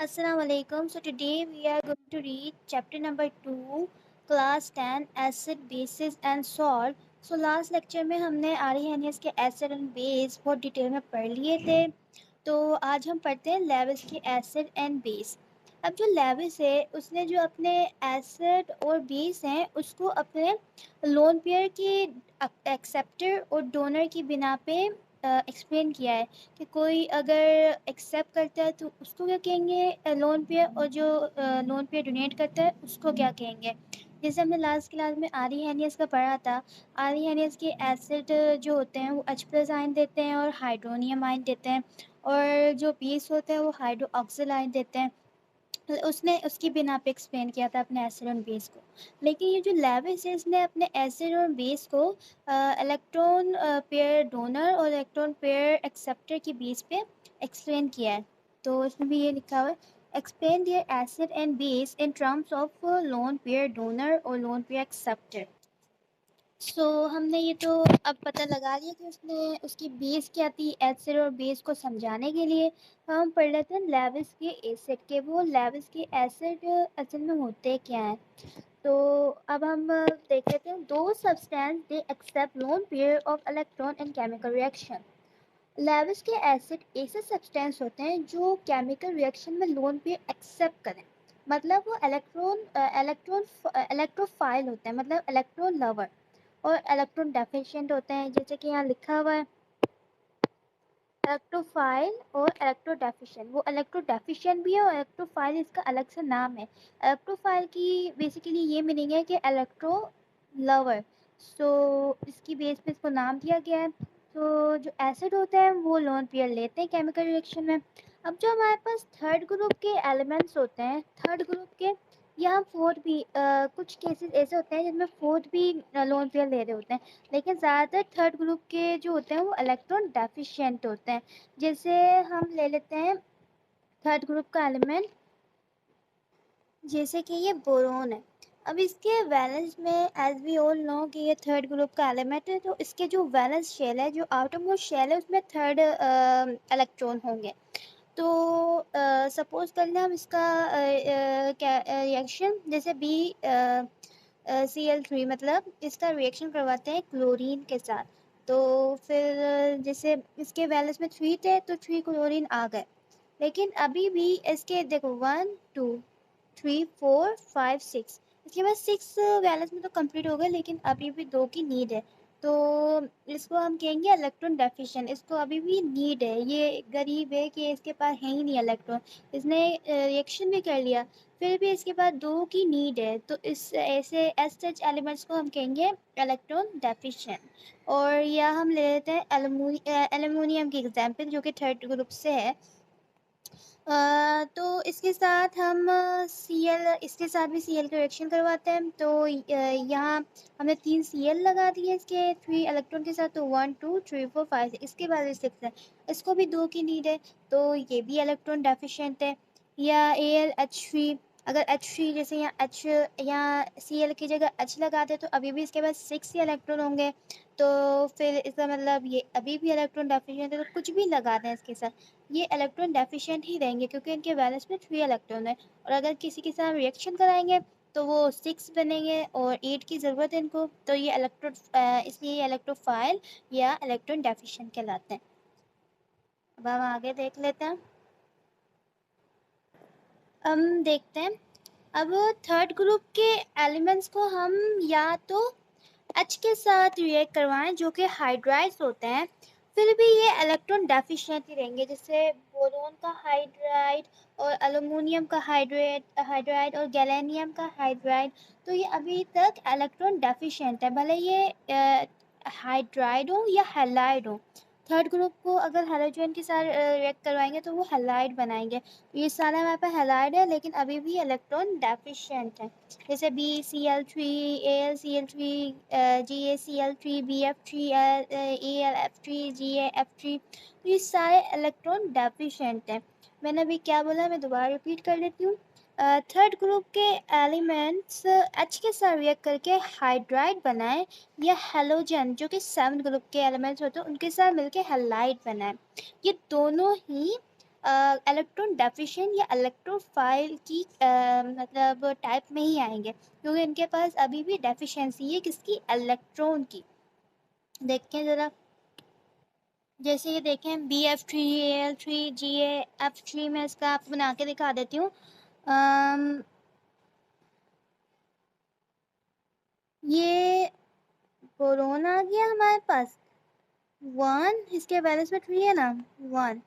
Assalamualaikum. So today we are going to read chapter number 2, class 10, acid, bases and salt. So last lecture में हमने आर्यनियस के acid and base बहुत detail में पढ़ लिए थे। तो आज हम पढ़ते हैं लेविस के एसिड एंड बेस। अब जो लेविस है उसने जो अपने एसिड और बेस हैं उसको अपने लोन पेयर की एक्सेप्टर और डोनर की बिना पे एक्सप्लेन किया है कि कोई अगर एक्सेप्ट करता है तो उसको क्या कहेंगे लोन पेयर, और जो लोन पेयर डोनेट करता है उसको क्या कहेंगे। जैसे हमने लास्ट क्लास में आर्यनियस का पढ़ा था, आर्यनियस के एसिड जो होते हैं वो H प्लस आयन देते हैं और हाइड्रोनियम आयन देते हैं, और जो बेस होते हैं वो हाइड्रो ऑक्सिल आयन देते हैं। उसने उसकी बिना पे एक्सप्लेन किया था अपने एसिड और बेस को। लेकिन ये जो लेविस है इसने अपने एसिड और बेस को इलेक्ट्रॉन पेयर डोनर और इलेक्ट्रॉन पेयर एक्सेप्टर की बेस पे एक्सप्लेन किया है। तो इसमें भी ये लिखा हुआ है, explain their acid and base in terms of lone pair donor और लोन पेयर एक्सेप्टर। हमने ये तो अब पता लगा लिया कि उसने उसकी बेस क्या थी। एसिड और बेस को समझाने के लिए हम पढ़ लेते हैं लेविस के एसिड के। वो लेविस के एसिड असल में होते क्या हैं। तो अब हम देख लेते हैं, दो substance they accept lone pair of electron in chemical reaction. Lewis के एसिड ऐसे सब्सटेंस होते हैं जो केमिकल रिएक्शन में लोन पेयर एक्सेप्ट करें। मतलब वो इलेक्ट्रोफाइल होते हैं, मतलब इलेक्ट्रॉन लवर, और इलेक्ट्रॉन डेफिशिएंट होते हैं, जैसे कि यहाँ लिखा हुआ है इलेक्ट्रोफाइल और इलेक्ट्रोडेफिशिएंट। वो इलेक्ट्रोडेफिशिएंट भी है और इलेक्ट्रोफाइल इसका अलग से नाम है। इलेक्ट्रोफाइल की बेसिकली ये मीनिंग है कि इलेक्ट्रो लवर। इसकी बेस पे इसको नाम दिया गया है। तो जो एसिड होते हैं वो लोन पेयर लेते हैं केमिकल रिएक्शन में। अब जो हमारे पास थर्ड ग्रुप के एलिमेंट्स होते हैं, थर्ड ग्रुप के, या फोर्थ भी कुछ केसेस ऐसे होते हैं जिनमें फोर्थ भी लोन पेयर ले रहे होते हैं, लेकिन ज़्यादातर थर्ड ग्रुप के जो होते हैं वो इलेक्ट्रॉन डेफिशिएंट होते हैं। जैसे हम ले लेते हैं थर्ड ग्रुप का एलिमेंट, जैसे कि ये बोरोन है। अब इसके वैलेंस में एज वी ऑल नो कि ये थर्ड ग्रुप का एलिमेंट है, तो इसके जो वैलेंस शेल है, जो आउटर मोस्ट शेल है, उसमें थर्ड इलेक्ट्रॉन होंगे। तो सपोज कर लें हम इसका रिएक्शन, जैसे Cl3, मतलब इसका रिएक्शन करवाते हैं क्लोरीन के साथ। तो फिर जैसे इसके वैलेंस में 3 थे तो 3 क्लोरीन आ गए, लेकिन अभी भी इसके देखो 1 2 3 4 5 6, इसके बाद 6 वैलेंस में तो कंप्लीट हो गए, लेकिन अभी भी 2 की नीड है। तो इसको हम कहेंगे इलेक्ट्रॉन डेफिशिएंट। इसको अभी भी नीड है, ये गरीब है कि इसके पास है ही नहीं इलेक्ट्रॉन। इसने रिएक्शन भी कर लिया फिर भी इसके पास 2 की नीड है, तो इस ऐसे एज सच एलिमेंट्स को हम कहेंगे इलेक्ट्रॉन डेफिशिएंट। और या हम ले लेते हैं एल्युमिनियम की एग्जांपल, जो कि थर्ड ग्रुप से है। तो इसके साथ हम इसके साथ भी Cl का रिएक्शन करवाते हैं। तो यहाँ हमने 3 Cl लगा दिए इसके 3 इलेक्ट्रॉन के साथ, तो 1 2 3 4 5, इसके बाद 6 है, इसको भी 2 की नीड है, तो ये भी इलेक्ट्रॉन डेफिशिएंट है। या AlH3, अगर H3 जैसे यहाँ Cl की जगह H लगा दे तो अभी भी इसके पास 6 इलेक्ट्रॉन होंगे, तो फिर इसका मतलब ये अभी भी इलेक्ट्रॉन डेफिशिएंट है। तो कुछ भी लगा दें इसके साथ, ये इलेक्ट्रॉन डेफिशिएंट ही रहेंगे, क्योंकि इनके वैलेंस में 3 इलेक्ट्रॉन है। और अगर किसी के साथ रिएक्शन कराएंगे तो वो 6 बनेंगे और 8 की ज़रूरत है इनको, तो ये इसलिए ये इलेक्ट्रोफाइल या इलेक्ट्रॉन डेफिशिएंट कहलाते हैं। अब हम आगे देख लेते हैं। हम देखते हैं अब थर्ड ग्रुप के एलिमेंट्स को हम या तो H के साथ रिएक्ट करवाएं, जो कि हाइड्राइड्स होते हैं, फिर भी ये इलेक्ट्रॉन डेफिशिएंट ही रहेंगे। जैसे बोरोन का हाइड्राइड और एल्युमिनियम का हाइड्राइड और गैलेनियम का हाइड्राइड, तो ये अभी तक इलेक्ट्रॉन डेफिशिएंट है, भले ये हाइड्राइड हो या हैलाइड हो। थर्ड ग्रुप को अगर हेलोजन के साथ रिएक्ट करवाएंगे तो वो हैलाइड बनाएंगे। ये सारा हमारे पास हैलाइड है, लेकिन अभी भी इलेक्ट्रॉन डेफिशिएंट है। जैसे BCl3, AlCl3, GaCl3, BF3, AlF3, GaF3, तो ये सारे इलेक्ट्रॉन डेफिशिएंट हैं। मैंने अभी क्या बोला, मैं दोबारा रिपीट कर लेती हूँ। थर्ड ग्रुप के एलिमेंट्स H के साथ रिएक्ट करके हाइड्राइड बनाए, या हेलोजन जो कि 7th ग्रुप के एलिमेंट्स होते हैं उनके साथ मिलके हैलाइड बनाए। ये दोनों ही इलेक्ट्रॉन डेफिशिएंट या इलेक्ट्रोफाइल की मतलब टाइप में ही आएंगे, क्योंकि इनके पास अभी भी डेफिशिएंसी है किसकी, इलेक्ट्रॉन की। देखें ज़रा, जैसे ये देखें BF3Al3GaF3, मैं इसका आपको बना के दिखा देती हूँ। ये बोरोन आ गया हमारे पास 1, इसके बैलेंस में 3 है ना 1,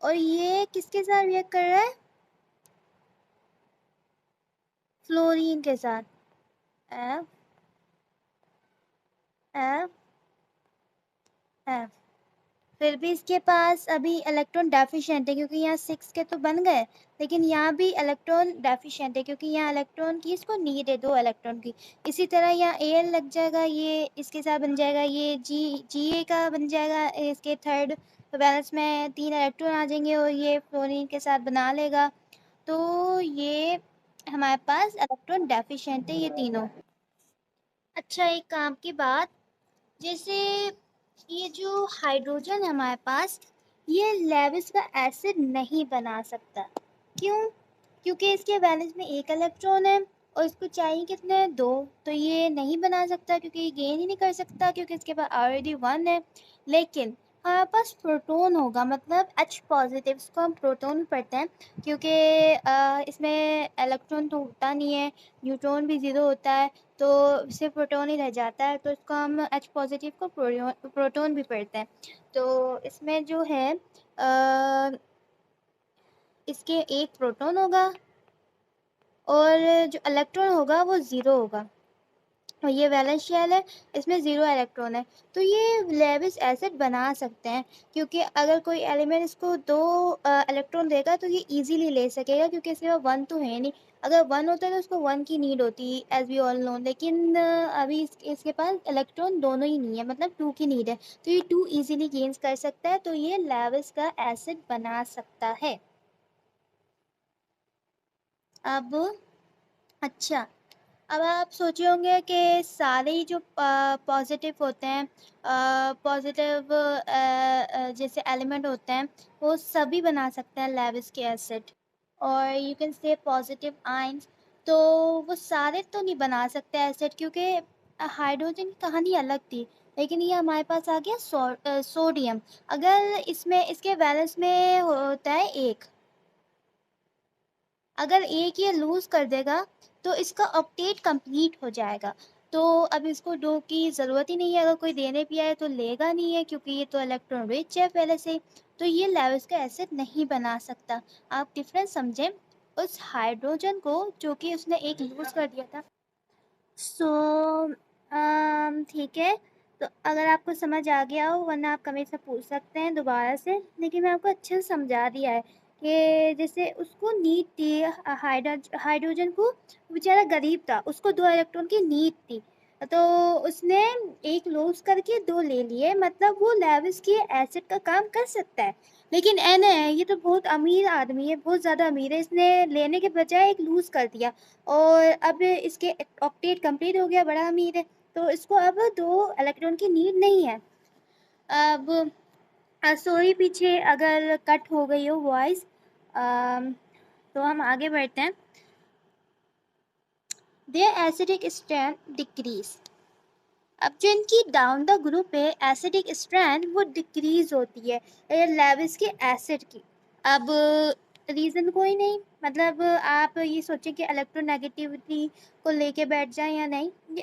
और ये किसके साथ रिएक्ट कर रहा है, फ्लोरीन के साथ, F F F। फिर भी इसके पास अभी इलेक्ट्रॉन डेफिशिएंट है, क्योंकि यहाँ 6 के तो बन गए, लेकिन यहाँ भी इलेक्ट्रॉन डेफिशिएंट है क्योंकि यहाँ इलेक्ट्रॉन की इसको नीड है 2 इलेक्ट्रॉन की। इसी तरह यहाँ Al लग जाएगा, ये इसके साथ बन जाएगा, ये Ga का बन जाएगा, इसके थर्ड बैलेंस में 3 इलेक्ट्रॉन आ जाएंगे और ये फ्लोरीन के साथ बना लेगा। तो ये हमारे पास इलेक्ट्रॉन डेफिशिएंट है ये तीनों। अच्छा, एक काम की बात, जैसे ये जो हाइड्रोजन है हमारे पास, ये लेविस का एसिड नहीं बना सकता। क्यों? क्योंकि इसके बैलेंस में 1 इलेक्ट्रॉन है और इसको चाहिए कितने, 2, तो ये नहीं बना सकता क्योंकि ये गेन ही नहीं कर सकता क्योंकि इसके पास ऑलरेडी 1 है। लेकिन हमारे पास प्रोटॉन होगा, मतलब H पॉजिटिव, इसको हम प्रोटॉन पढ़ते हैं क्योंकि इसमें इलेक्ट्रॉन तो होता नहीं है, न्यूट्रॉन भी 0 होता है, तो सिर्फ प्रोटॉन ही रह जाता है, तो इसको हम H पॉजिटिव को प्रोटॉन भी पढ़ते हैं। तो इसमें जो है इसके 1 प्रोटॉन होगा और जो इलेक्ट्रॉन होगा वो 0 होगा, और ये वैलेंस शेल है, इसमें 0 इलेक्ट्रॉन है। तो ये लेविस एसिड बना सकते हैं क्योंकि अगर कोई एलिमेंट इसको 2 इलेक्ट्रॉन देगा तो ये इजीली ले सकेगा क्योंकि इसके पास 1 तो है नहीं। अगर 1 होता है तो उसको 1 की नीड होती है, एज वी ऑल नो, लेकिन अभी इसके पास इलेक्ट्रॉन दोनों ही नहीं है, मतलब 2 की नीड है, तो ये 2 इजीली गेन्स कर सकता है, तो ये लेविस का एसिड बना सकता है। अब अच्छा, अब आप सोचे होंगे कि सारे ही जो पॉजिटिव होते हैं, पॉजिटिव जैसे एलिमेंट होते हैं, वो सभी बना सकते हैं लेविस के एसिड, और you can say positive ions, तो वो सारे तो नहीं बना सकते एसिड क्योंकि हाइड्रोजन की कहानी अलग थी। लेकिन ये हमारे पास आ गया सोडियम, अगर इसमें इसके बैलेंस में होता है 1, अगर एक ये लूज कर देगा तो इसका ऑक्टेट कंप्लीट हो जाएगा, तो अब इसको 2 की ज़रूरत ही नहीं है, अगर कोई देने भी आए तो लेगा नहीं है क्योंकि ये तो इलेक्ट्रॉन रिच है पहले से ही, तो ये लेविस का एसिड नहीं बना सकता। आप डिफरेंस समझें उस हाइड्रोजन को जो कि उसने एक लूज कर दिया था। सो ठीक है, तो अगर आपको समझ आ गया हो, वरना आप कमेंट से पूछ सकते हैं दोबारा से, लेकिन मैं आपको अच्छे से समझा दिया है कि जैसे उसको नीड थी, हाइड्रोजन को, बेचारा गरीब था, उसको 2 इलेक्ट्रॉन की नीड थी, तो उसने एक लूज करके 2 ले लिए, मतलब वो लेविस के एसिड का काम कर सकता है। लेकिन एन है, ये तो बहुत अमीर आदमी है, बहुत ज़्यादा अमीर है, इसने लेने के बजाय एक लूज कर दिया और अब इसके ऑक्टेट कंप्लीट हो गया, बड़ा अमीर है, तो इसको अब 2 इलेक्ट्रॉन की नीड नहीं है। अब सॉरी पीछे अगर कट हो गई हो वॉइस, तो हम आगे बढ़ते हैं। देयर एसिडिक स्ट्रेंथ डिक्रीज, अब जो इनकी डाउन द ग्रुप है एसिडिक स्ट्रेंथ वो डिक्रीज होती है लेविस के एसिड की। अब रीज़न कोई नहीं, मतलब आप ये सोचें कि इलेक्ट्रोनेगेटिविटी को लेके बैठ जाएं या नहीं, ये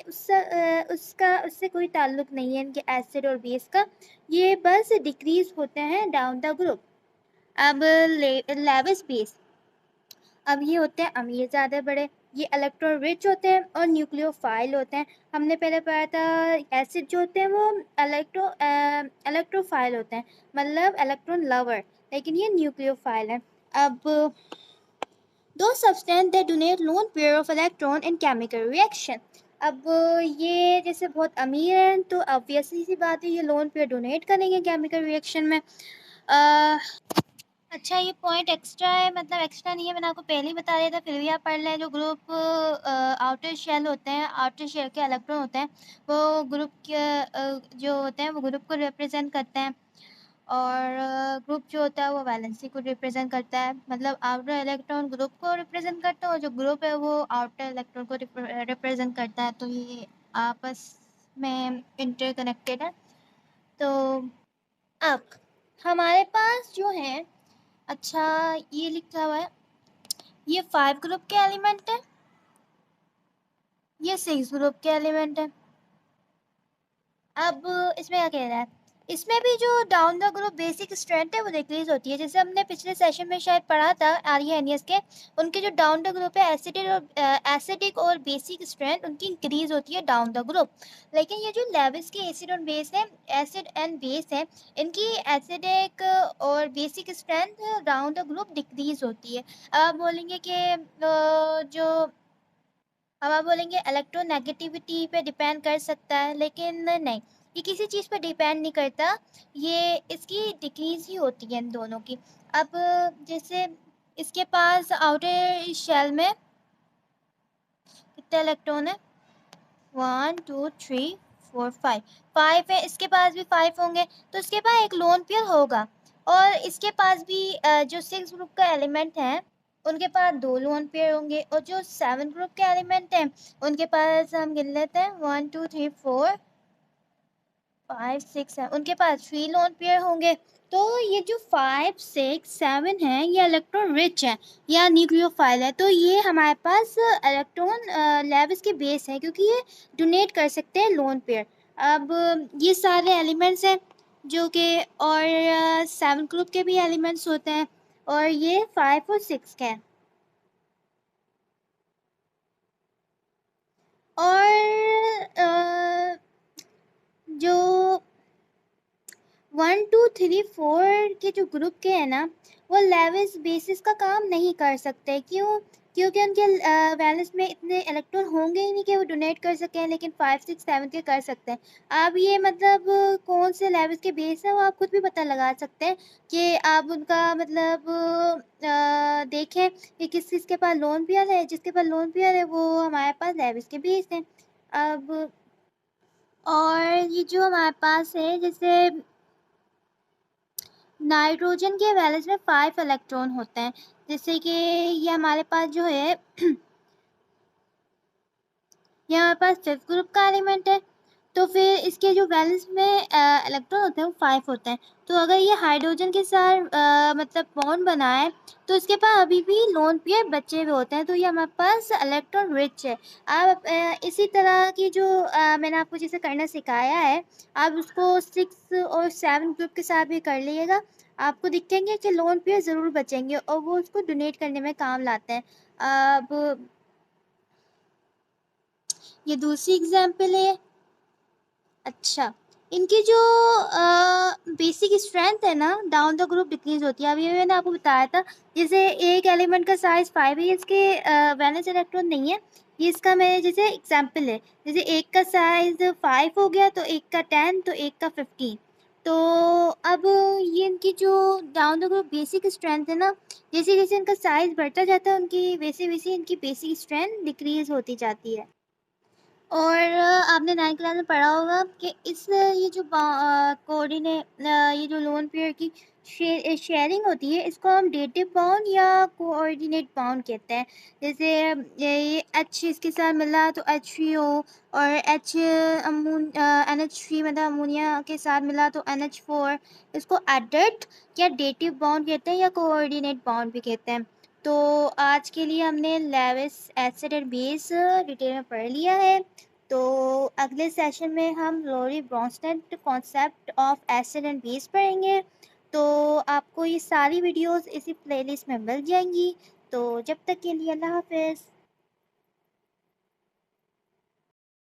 उससे कोई ताल्लुक नहीं है इनके एसिड और बेस का, ये बस डिक्रीज होते हैं डाउन द ग्रुप। अब लेविस बेस, अब ये होते हैं अमीर ज़्यादा बड़े, ये इलेक्ट्रॉन रिच होते हैं और न्यूक्लियोफाइल होते हैं। हमने पहले पढ़ा था एसिड जो होते हैं वो इलेक्ट्रोफाइल होते हैं, मतलब इलेक्ट्रॉन लवर, लेकिन ये न्यूक्लियोफाइल है। अब दो substance that donate loan pair of electron in chemical reaction, अब ये जैसे बहुत अमीर हैं तो ऑब्वियसली सी बात है ये लोन पेयर डोनेट करेंगे केमिकल रिएक्शन में। अच्छा, ये पॉइंट एक्स्ट्रा है, मतलब एक्स्ट्रा नहीं है, मैंने आपको पहले ही बता दिया था, फिर भी आप पढ़ लें। जो ग्रुप आउटर शेल होते हैं, आउटर शेल के इलेक्ट्रॉन होते हैं, वो ग्रुप के जो होते हैं वो ग्रुप को रिप्रेजेंट करते हैं। और ग्रुप जो होता है वो वैलेंसी को रिप्रेजेंट करता है, मतलब आउटर इलेक्ट्रॉन ग्रुप को रिप्रेजेंट करता है और जो ग्रुप है वो आउटर इलेक्ट्रॉन को रिप्रेजेंट करता है। तो ये आपस में इंटरकनेक्टेड है। तो अब हमारे पास जो है, अच्छा ये लिखा हुआ है, ये 5 ग्रुप के एलिमेंट है, ये 6 ग्रुप के एलिमेंट है। अब इसमें क्या कह रहा है, इसमें भी जो down the group basic strength है वो डिक्रीज होती है। जैसे हमने पिछले सेशन में शायद पढ़ा था आर्यनियस के, उनके जो डाउन द ग्रुप है एसिडिक और बेसिक स्ट्रेंथ उनकी इंक्रीज होती है डाउन द ग्रुप। लेकिन ये जो लेविस के एसिड और बेस है, एसिड एंड बेस है, इनकी एसिडिक और basic strength down the group decrease होती है। अब आप बोलेंगे कि जो अब आप बोलेंगे इलेक्ट्रोनेगेटिविटी पे डिपेंड कर सकता है, लेकिन नहीं, ये किसी चीज़ पे डिपेंड नहीं करता, ये इसकी डिक्रीज ही होती है इन दोनों की। अब जैसे इसके पास आउटर शेल में कितने इलेक्ट्रॉन है, 1 2 3 4 5, 5 है, इसके पास भी 5 होंगे, तो इसके पास एक लोन पेयर होगा। और इसके पास भी जो 6 ग्रुप का एलिमेंट है उनके पास 2 लोन पेयर होंगे, और जो 7 ग्रुप के एलिमेंट हैं उनके पास हम गिन लेते हैं 1 2 3 4 5 6 है, उनके पास 3 लोन पेयर होंगे। तो ये जो 5 6 7 है ये इलेक्ट्रॉन रिच है या न्यूक्लियोफाइल है, तो ये हमारे पास इलेक्ट्रॉन लेविस के बेस है, क्योंकि ये डोनेट कर सकते हैं लोन पेयर। अब ये सारे एलिमेंट्स हैं जो कि, और 7 ग्रुप के भी एलिमेंट्स होते हैं, और ये 5 और 6 के हैं। और जो 1 2 3 4 के जो ग्रुप के हैं ना, वो लेविस बेसिस का काम नहीं कर सकते। क्यों? क्योंकि उनके वैलेंस में इतने इलेक्ट्रॉन होंगे ही नहीं कि वो डोनेट कर सकें, लेकिन 5 6 7 के कर सकते हैं। आप ये मतलब कौन से लेविस के बेस है वो आप खुद भी पता लगा सकते हैं कि आप उनका मतलब देखें कि किस किस के पास लोन पेयर है, जिसके पास लोन पेयर है वो हमारे पास लेविस के बेस हैं। अब और ये जो हमारे पास है, जैसे नाइट्रोजन के वैलेंस में 5 इलेक्ट्रॉन होते हैं, जैसे कि ये हमारे पास जो है ये हमारे पास 5th ग्रुप का एलिमेंट है, तो फिर इसके जो वैलेंस में इलेक्ट्रॉन होते हैं वो 5 होते हैं। तो अगर ये हाइड्रोजन के साथ मतलब बॉन्ड बनाए तो इसके पास अभी भी लोन पेयर बचे हुए होते हैं, तो ये हमारे पास इलेक्ट्रॉन रिच है। आप इसी तरह की जो मैंने आपको जैसे करना सिखाया है, आप उसको 6 और 7 ग्रुप के साथ भी कर लीजिएगा, आपको दिखेंगे कि लोन पेयर ज़रूर बचेंगे और वो उसको डोनेट करने में काम लाते हैं। अब ये दूसरी एग्जाम्पल है। अच्छा, इनकी जो बेसिक स्ट्रेंथ है ना डाउन द ग्रुप डिक्रीज होती है। अभी मैंने आपको बताया था, जैसे एक एलिमेंट का साइज 5 है, इसके वैलेंस इलेक्ट्रॉन नहीं है, ये इसका मेरे जैसे एग्जाम्पल है। जैसे एक का साइज 5 हो गया तो एक का 10 तो एक का 15। तो अब ये इनकी जो down the group basic strength है ना, जैसे जैसे इनका साइज बढ़ता जाता है उनकी वैसे वैसे इनकी बेसिक स्ट्रेंथ डिक्रीज होती जाती है। और आपने 9th क्लास में पढ़ा होगा कि इस ये जो कोऑर्डिनेट ये जो लोन पेयर की शेयरिंग होती है, इसको हम डेटिव बाउंड या कोऑर्डिनेट बाउंड कहते हैं। जैसे ये एच इसके साथ मिला तो H3O, और एच NH3 मतलब अमोनिया के साथ मिला तो NH4, इसको एडेड या डेटिव बाउंड कहते हैं या कोऑर्डिनेट बाउंड भी कहते हैं। तो आज के लिए हमने Lewis acid and base detail में पढ़ लिया है। तो अगले सेशन में हम Lowry Bronsted concept of acid and base पढ़ेंगे। तो आपको ये सारी वीडियोस इसी प्लेलिस्ट में मिल जाएंगी। तो जब तक के लिए अल्लाह हाफिज़।